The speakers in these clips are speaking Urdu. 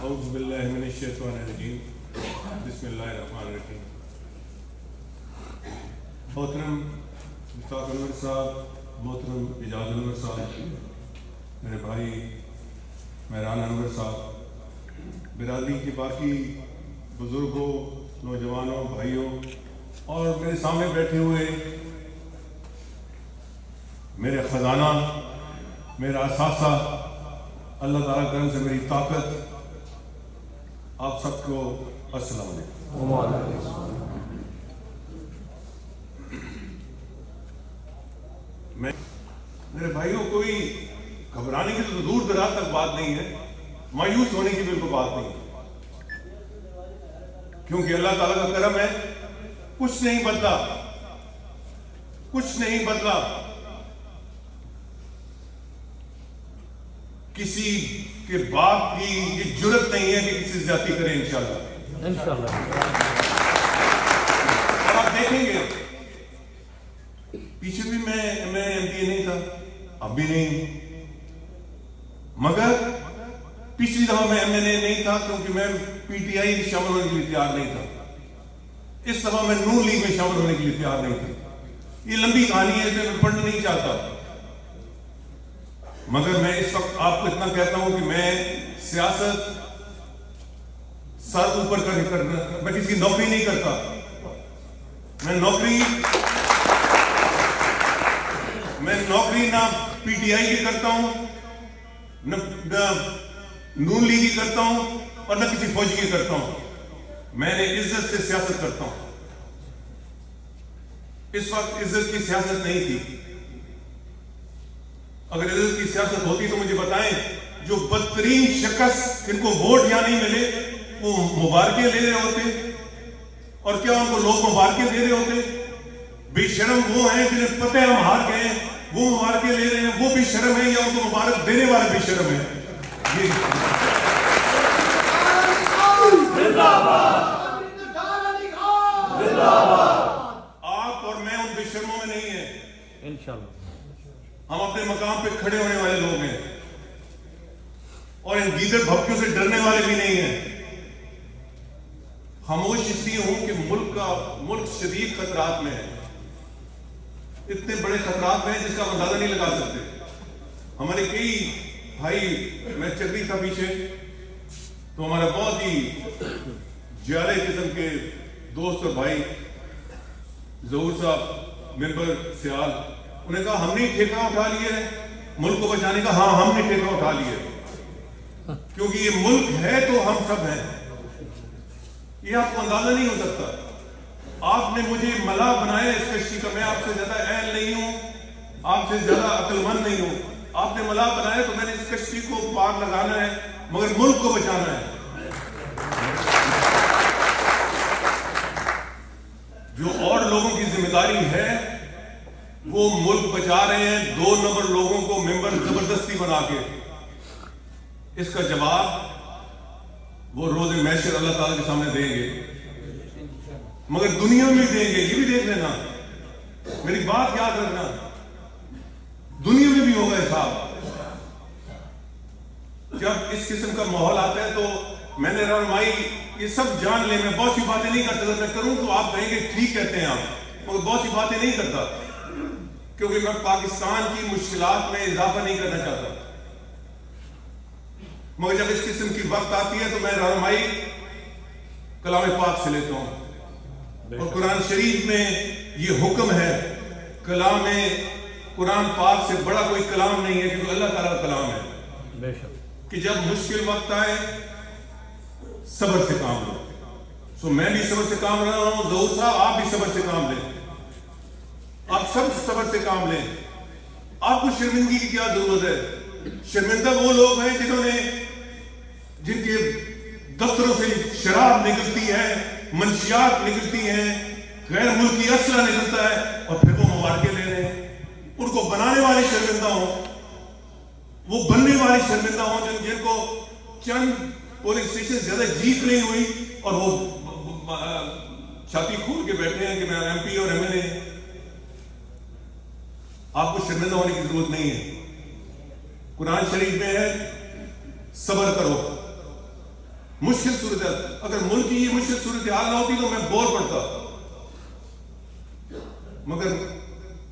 اعوذ باللہ من الشیطان الرجیم بسم اللہ الرحمن الرحیم. محترم مشتاق انور صاحب، محترم اعجاز انور صاحب، میرے بھائی مہران انور صاحب، برادری کے باقی بزرگوں، نوجوانوں، بھائیوں اور میرے سامنے بیٹھے ہوئے میرے خزانہ، میرا اثاثہ، اللہ تعالیٰ کرم سے میری طاقت، آپ سب کو السلام علیکم. میرے بھائیوں، کوئی گھبرانے کی تو دور دراز تک بات نہیں ہے، مایوس ہونے کی بالکل بات نہیں ہے، کیونکہ اللہ تعالیٰ کا کرم ہے. کچھ نہیں بدلا، کچھ نہیں بدلا. کسی کے باپ کی یہ جرت نہیں ہے کہ کسی زیادتی کرے انشاءاللہ. اور آپ دیکھیں گے، پیچھے بھی میں ایم پی اے نہیں تھا، اب بھی نہیں، مگر پچھلی دفعہ میں ایم این اے نہیں تھا کیونکہ میں پی ٹی آئی میں شامل ہونے کے لیے تیار نہیں تھا. اس دفعہ میں نون لیگ میں شامل ہونے کے لیے تیار نہیں تھا. یہ لمبی کہانی ہے، میں پڑھنا نہیں چاہتا، مگر میں اس وقت آپ کو اتنا کہتا ہوں کہ میں سیاست سر اوپر کر کرنا، میں کسی کی نوکری نہیں کرتا. میں نوکری نہ پی ٹی آئی کی کرتا ہوں، نہ نون لیگ کی کرتا ہوں، اور نہ کسی فوجی کی کرتا ہوں. میں نے عزت سے سیاست کرتا ہوں. اس وقت عزت کی سیاست نہیں تھی. اگر عزت کی سیاست ہوتی تو مجھے بتائیں، جو بدترین شخص جن کو ووٹ یا نہیں ملے وہ مبارکے لے رہے ہوتے، اور کیا ان کو لوگ مبارکے دے رہے ہوتے؟ بے شرم وہ ہیں جنہیں پتہ ہے ہم ہار گئے ہیں، وہ مبارکے لے رہے ہیں، وہ بے شرم ہیں یا ان کو مبارک دینے والے بے شرم ہیں؟ آپ اور میں ان بے شرموں میں نہیں ہیں. انشاءاللہ ہم اپنے مقام پہ کھڑے ہونے والے لوگ ہیں، اور ان دیگر بھپکیوں سے ڈرنے والے بھی نہیں ہیں. خاموش اس لیے ہوں کہ ملک شدید خطرات میں ہے. اتنے بڑے خطرات میں ہیں جس کا اندازہ نہیں لگا سکتے. ہمارے کئی بھائی، میں چکری تھا پیچھے، تو ہمارا بہت ہی جیالے قسم کے دوست اور بھائی ظہور صاحب ممبر سیال، انہیں کہا ہم نے ٹھیکہ اٹھا لیا ہے ملک کو بچانے کا. ہاں، ہم نے ٹھیکہ اٹھا لیا، کیونکہ یہ ملک ہے تو ہم سب ہیں. یہ آپ کو اندازہ نہیں ہو سکتا. آپ نے مجھے ملا بنایا اس کشتی کا. میں آپ سے زیادہ اہل نہیں ہوں، آپ سے زیادہ عقل مند نہیں ہوں. آپ نے ملا بنایا تو میں نے اس کشتی کو پار لگانا ہے، مگر ملک کو بچانا ہے. جو اور لوگوں کی ذمہ داری ہے وہ ملک بچا رہے ہیں 2 نمبر لوگوں کو ممبر زبردستی بنا کے. اس کا جواب وہ روز محشر اللہ تعالیٰ کے سامنے دیں گے، مگر دنیا میں دیں گے. یہ بھی دیکھ لینا، میری بات یاد رکھنا، دنیا میں بھی ہوگا حساب. جب اس قسم کا ماحول آتا ہے تو میں نے رہنمائی، یہ سب جان لیں، میں بہت سی باتیں نہیں کرتا. میں کروں تو آپ کہیں گے ٹھیک کہتے ہیں آپ، مگر بہت سی باتیں نہیں کرتا، کیونکہ میں پاکستان کی مشکلات میں اضافہ نہیں کرنا چاہتا. مگر جب اس قسم کی وقت آتی ہے تو میں رہنمائی کلام پاک سے لیتا ہوں، اور قرآن شریف میں یہ حکم ہے. قرآن پاک سے بڑا کوئی کلام نہیں ہے، کیونکہ اللہ تعالیٰ کا کلام ہے کہ جب مشکل وقت آئے صبر سے کام لو. سو میں بھی صبر سے کام رہا ہوں، ظہور صاحب آپ بھی صبر سے کام لیں، آپ سب صبر سے کام لیں. آپ کو شرمندگی کی کیا ضرورت ہے؟ شرمندہ وہ لوگ ہیں جن کے دفتروں سے شراب نکلتی ہے، منشیات نکلتی ہیں، غیر ملکی اسلحہ نکلتا ہے، اور پھر وہ مبارکے لے رہے ہیں. ان کو بنانے والے شرمندہ ہوں، وہ بننے والے شرمندہ ہوں جن کو چند پولنگ اسٹیشن زیادہ جیت نہیں ہوئی اور وہ چھاتی کھول کے بیٹھے ہیں کہ میں ایم پی اور ایم این اے. آپ کو شرمندہ ہونے کی ضرورت نہیں ہے. قرآن شریف میں ہے صبر کرو. مشکل صورتحال. اگر ملک کی یہ مشکل صورتحال نہ ہوتی تو میں بور پڑتا, مگر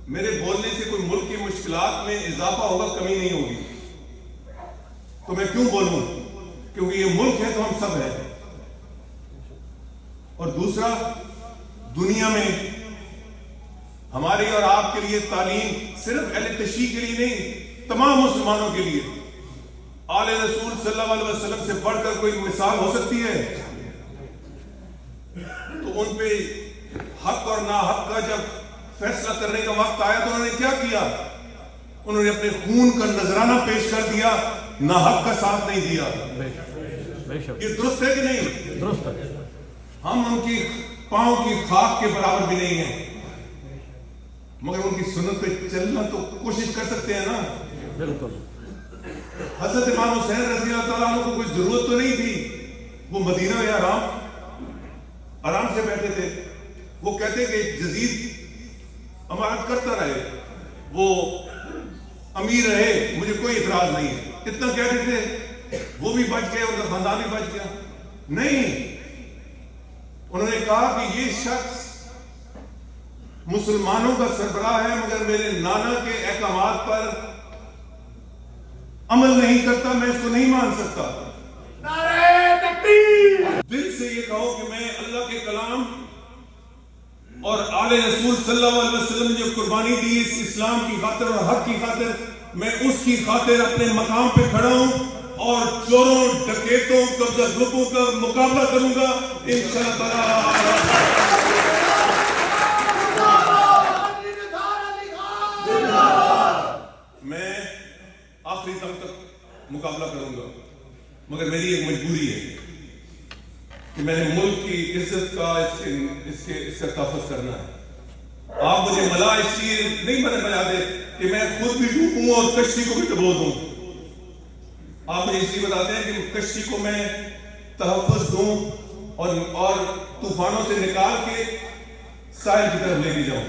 میرے بولنے سے کوئی ملک کی مشکلات میں اضافہ ہوگا, کمی نہیں ہوگی. تو میں کیوں بولوں؟ کیونکہ یہ ملک ہے تو ہم سب ہیں. اور دوسرا, دنیا میں ہماری اور آپ کے لیے تعلیم صرف اہل تشیع کے لیے نہیں, تمام مسلمانوں کے لیے. آل رسول صلی اللہ علیہ وسلم سے بڑھ کر کوئی مثال ہو سکتی ہے؟ تو ان پہ حق اور ناحق کا جب فیصلہ کرنے کا وقت آیا تو انہوں نے کیا کیا؟ انہوں نے اپنے خون کا نذرانہ پیش کر دیا, ناحق کا ساتھ نہیں دیا. یہ درست ہے کہ نہیں؟ درست ہے. ہم ان کی پاؤں کی خاک کے برابر بھی نہیں ہیں, مگر ان کی سنت پہ چلنا تو کوشش کر سکتے ہیں نا. بالکل. حضرت امام حسین رضی اللہ تعالیٰ عنہ کو کوئی ضرورت تو نہیں تھی, وہ مدینہ میں آرام سے بیٹھے تھے. وہ کہتے کہ یزید امارت کرتا رہے, وہ امیر رہے, مجھے کوئی اعتراض نہیں ہے. اتنا کہتے تھے, وہ بھی بچ گئے, ان کا خاندان بھی بچ گیا. نہیں, انہوں نے کہا کہ یہ شخص مسلمانوں کا سربراہ ہے مگر میرے نانا کے احکامات پر عمل نہیں کرتا, میں اس کو نہیں مان سکتا. نعرہ تکبیر. دل سے یہ کہو کہ میں اللہ کے کلام اور آل رسول صلی اللہ علیہ وسلم نے جو قربانی دی اس اسلام کی خاطر اور حق کی خاطر, میں اس کی خاطر اپنے مقام پہ کھڑا ہوں اور چوروں, ڈکیتوں, قبضہ گروپوں کا مقابلہ کروں گا انشاءاللہ تعالی. میں آخری دم تک مقابلہ کروں گا, مگر میری ایک مجبوری ہے کہ میں نے ملک کی عزت کا اس کا تحفظ کرنا ہے. آپ مجھے ملا اس لیے نہیں بنا دے کہ میں خود بھی ڈوبوں اور کشتی کو بھی ڈبو دوں. آپ مجھے اس لیے بتاتے ہیں کہ کشتی کو میں تحفظ دوں اور طوفانوں سے نکال کے ساحل کی طرف لے کے جاؤں.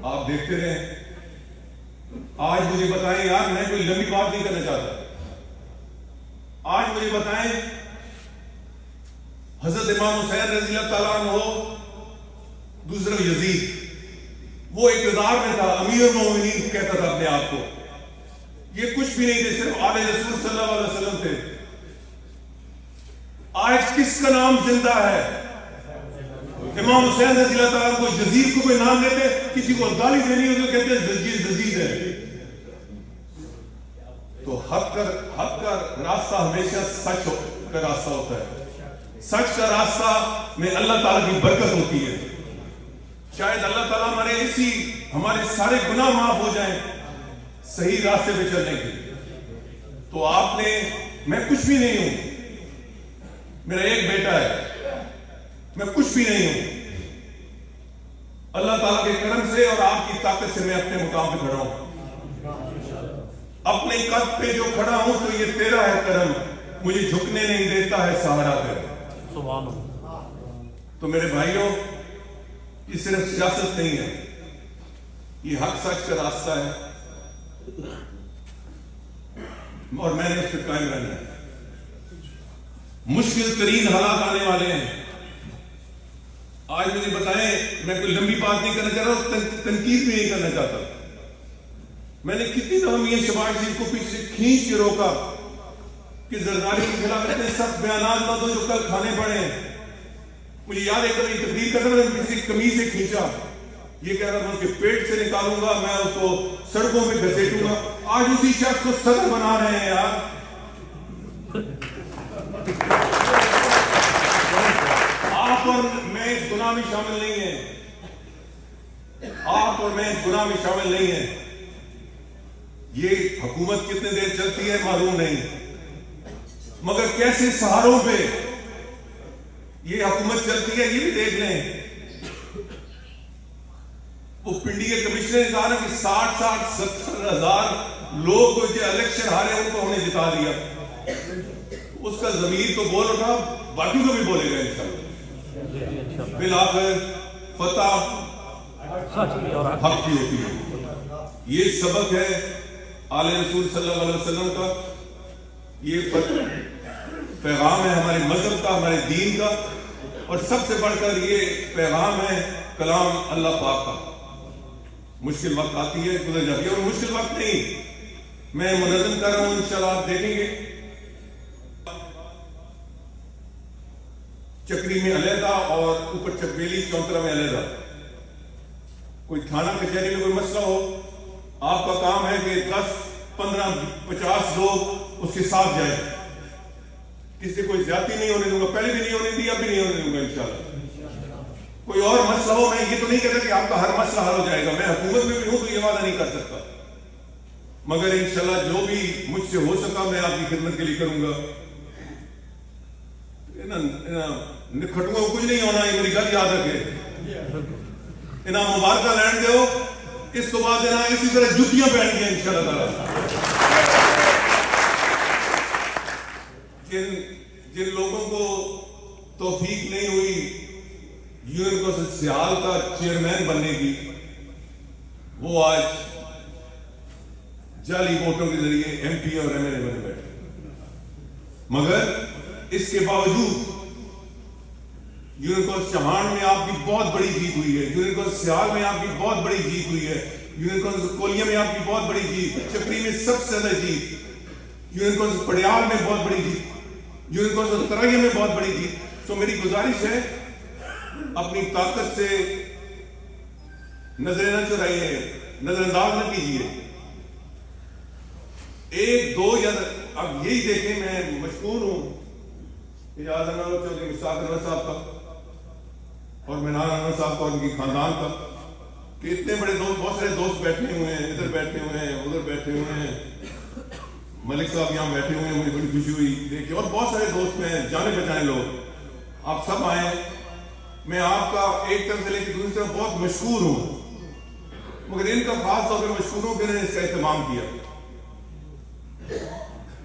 آپ دیکھتے رہیں. آج مجھے بتائیں یار, میں کوئی لمبی بات نہیں کرنا چاہتا, آج مجھے بتائیں حضرت امام حسین رضی اللہ تعالیٰ عنہ, دوسرا یزید, وہ اقتدار میں تھا, امیر المومنین کہتا تھا اپنے آپ کو. یہ کچھ بھی نہیں تھے, صرف آل رسول صلی اللہ علیہ وسلم تھے. آج کس کا نام زندہ ہے؟ امام حسین رضی اللہ تعالیٰ کو یزید کو کوئی نام دیتے, کسی کو گالی دینی ہو تو کہتے ہیں یزید ہے. تو حق کا راستہ ہمیشہ سچ کا راستہ ہوتا ہے. سچ کا راستہ میں اللہ تعالیٰ کی برکت ہوتی ہے. شاید اللہ تعالیٰ ہمارے سارے گناہ معاف ہو جائیں صحیح راستے پہ چلنے کے. تو میں کچھ بھی نہیں ہوں, میرا ایک بیٹا ہے, میں کچھ بھی نہیں ہوں. اللہ تعالیٰ کے کرم سے اور آپ کی طاقت سے میں اپنے مقام پہ کھڑا ہوں. اپنے قد پہ جو کھڑا ہوں تو یہ تیرا ہے کرم, مجھے جھکنے نہیں دیتا ہے سہارا تیرا. سبحان اللہ. تو میرے بھائیوں, یہ صرف سیاست نہیں ہے, یہ حق سچ کا راستہ ہے اور میں نے اس پہ قائم رہنا ہے. مشکل ترین حالات آنے والے ہیں. آج مجھے بتائیں, میں کوئی لمبی بات نہیں کرنا چاہ رہا, تنقید بھی نہیں کرنا چاہتا. میں نے کتنی دفعہ میاں شباز شریف کو پیچھے کھینچ کے روکا کہ زرداری کے خلاف اتنے سخت بیانات نہ دو جو کل کھانے پڑے ہیں. مجھے یاد ہے کبھی تقریر کرتا میں نے کسی کمیز سے کھینچا, یہ کہہ رہا میں اس کے پیٹ سے نکالوں گا, میں اس کو سڑکوں پہ گھسیٹوں گا. آج اسی شخص کو صدر بنا رہے ہیں یار. آپ اور میں اس گناہ میں شامل نہیں ہیں, آپ اور میں اس گناہ میں شامل نہیں ہیں. یہ حکومت کتنے دیر چلتی ہے معلوم نہیں, مگر کیسے سہاروں پہ یہ حکومت چلتی ہے یہ بھی دیکھ لیں. وہ پنڈی کے کمشنر نے کہا نا کہ 60-70 ہزار لوگ جو الیکشن ہارے ان کو ہم نے جتا دیا. اس کا ضمیر تو بول اٹھا, باقی کو بھی بولے گا انشاءاللہ. بالآخر فتح حق کی ہوتی ہے. یہ سبق ہے آل رسول صلی اللہ علیہ وسلم کا. یہ پیغام ہے ہمارے مذہب کا، ہمارے دین کا، اور سب سے بڑھ کر یہ پیغام ہے کلام اللہ پاک کا۔ مشکل وقت آتی ہے، گزر جاتی ہے، اور مشکل وقت نہیں میں منظم کر رہا ہوں، انشاءاللہ آپ دیکھیں گے چکری میں علیحدہ اور اوپر چکبیلی چونترا میں علیحدہ۔ کوئی تھانہ کچہری میں کوئی مسئلہ ہو، آپ کا کام ہے کہ 10 15 50 لوگ اس کے ساتھ جائیں۔ کسی سے کوئی زیادتی نہیں ہونے دوں گا، پہلے بھی نہیں ہونے دی، اب بھی نہیں ہونے دوں گا انشاءاللہ۔ کوئی اور مسئلہ ہو، میں یہ تو نہیں کہتا کہ آپ کا ہر مسئلہ حل ہو جائے گا، میں حکومت میں بھی ہوں تو یہ وعدہ نہیں کر سکتا، مگر انشاءاللہ جو بھی مجھ سے ہو سکا میں آپ کی خدمت کے لیے کروں گا۔ نکھٹوں کو کچھ نہیں ہونا، یہ میری گل یاد رکھے۔ انہاں مبارکہ لین دو، اس تو بعد انہاں اسی طرح جتیاں پہن گے انشاءاللہ تعالی۔ جن لوگوں کو توفیق نہیں ہوئی یونین کونسل سیال کا چیئرمین بننے کی، وہ آج جعلی ووٹوں کے ذریعے ایم پی اور ایم ایل اے بنے بیٹھے، مگر اس کے باوجود یونین کونسل چہان میں آپ کی بہت بڑی جیت ہوئی ہے، یونین کونسل سیال میں آپ کی بہت بڑی جیت ہوئی ہے، یونین کونسل کولیا میں آپ کی بہت بڑی جیت، چکری میں سب سے زیادہ جیت، یونین کونسل پڑیال میں بہت بڑی جیت، یونین کونسل ترائیہ میں بہت بڑی جیت۔ تو میری گزارش ہے اپنی طاقت سے نظریں نہ چرائیے، نظر انداز نہ کیجیے۔ ایک دو یا اب یہی دیکھیں، میں مشکور ہوں اجاز انور چودھری مشتاق انور صاحب کا اور منار انور صاحب کا اور ان کی خاندان کا، کہ اتنے بڑے دوست، بہت سارے دوست بیٹھے ہوئے ہیں، ادھر بیٹھے ہوئے ہیں، ادھر بیٹھے ہوئے ہیں، ملک صاحب یہاں بیٹھے ہوئے ہیں، مجھے بڑی خوشی ہوئی دیکھ کے، اور بہت سارے دوست ہیں، جانے پہچانے لوگ، آپ سب آئے۔ میں آپ کا ایک طرف سے لے کے دوسری طرف بہت مشکور ہوں، مگر ان کا خاص طور پہ مشکور ہوں کہ انہوں نے اس کا اہتمام کیا۔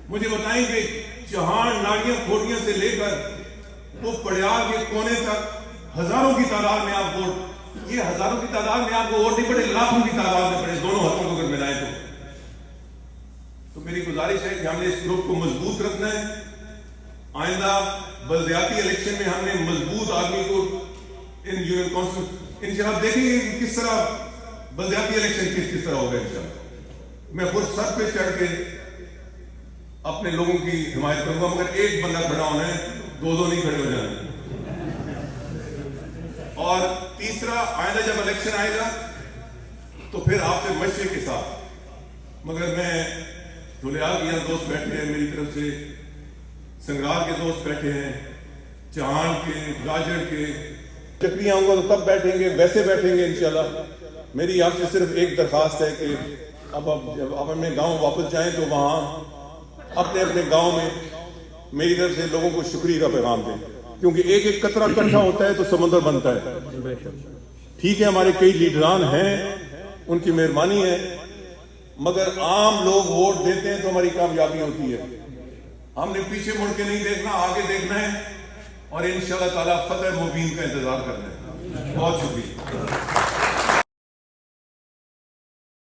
مجھے بتائیں کہ چہان ناڑیاں کھوٹیاں سے لے کر وہ پڑیال کے کونے تک ہزاروں کی تعداد میں آپ ووٹ، یہ ہزاروں کی تعداد میں آپ کو ووٹ نہیں پڑے، لاکھوں کی تعداد میں پڑے، دونوں ہاتھوں کو اگر ملائیں تو میری گزارش ہے کہ ہم نے اس گروپ کو مضبوط رکھنا ہے۔ آئندہ بلدیاتی الیکشن میں ہم نے مضبوط آدمی کو ان یونین کونسل انشاءاللہ دیکھیں گے کہ کس طرح بلدیاتی الیکشن کس طرح ہوگا انشاءاللہ۔ میں خود سر پہ چڑھ کے اپنے لوگوں کی حمایت کروں گا، مگر ایک بندہ کھڑا ہونا ہے، دو نہیں کھڑے ہو جانے۔ اور تیسرا، آئندہ جب الیکشن آئے گا تو پھر آپ سے مشورے کے ساتھ، مگر میں دھولیال کے یہاں دوست بیٹھے ہیں، میری طرف سے سنگرار کے دوست بیٹھے ہیں، چہان کے، گاجر کے، چکری آؤں گا تو تب بیٹھیں گے، ویسے بیٹھیں گے انشاءاللہ۔ میری آپ سے صرف ایک درخواست ہے کہ اب جب آپ اپنے گاؤں واپس جائیں تو وہاں اپنے اپنے گاؤں میں میری طرف سے لوگوں کو شکریہ کا پیغام دیں، کیونکہ ایک ایک قطرہ اکٹھا ہوتا ہے تو سمندر بنتا ہے۔ ٹھیک ہے ہمارے کئی لیڈران ہیں، ان کی مہربانی ہے، مگر عام لوگ ووٹ دیتے ہیں تو ہماری کامیابی ہوتی ہے۔ ہم نے پیچھے مڑ کے نہیں دیکھنا، آگے دیکھنا ہے، اور انشاءاللہ تعالیٰ فتح مبین کا انتظار کرنا ہے۔ بہت شکریہ۔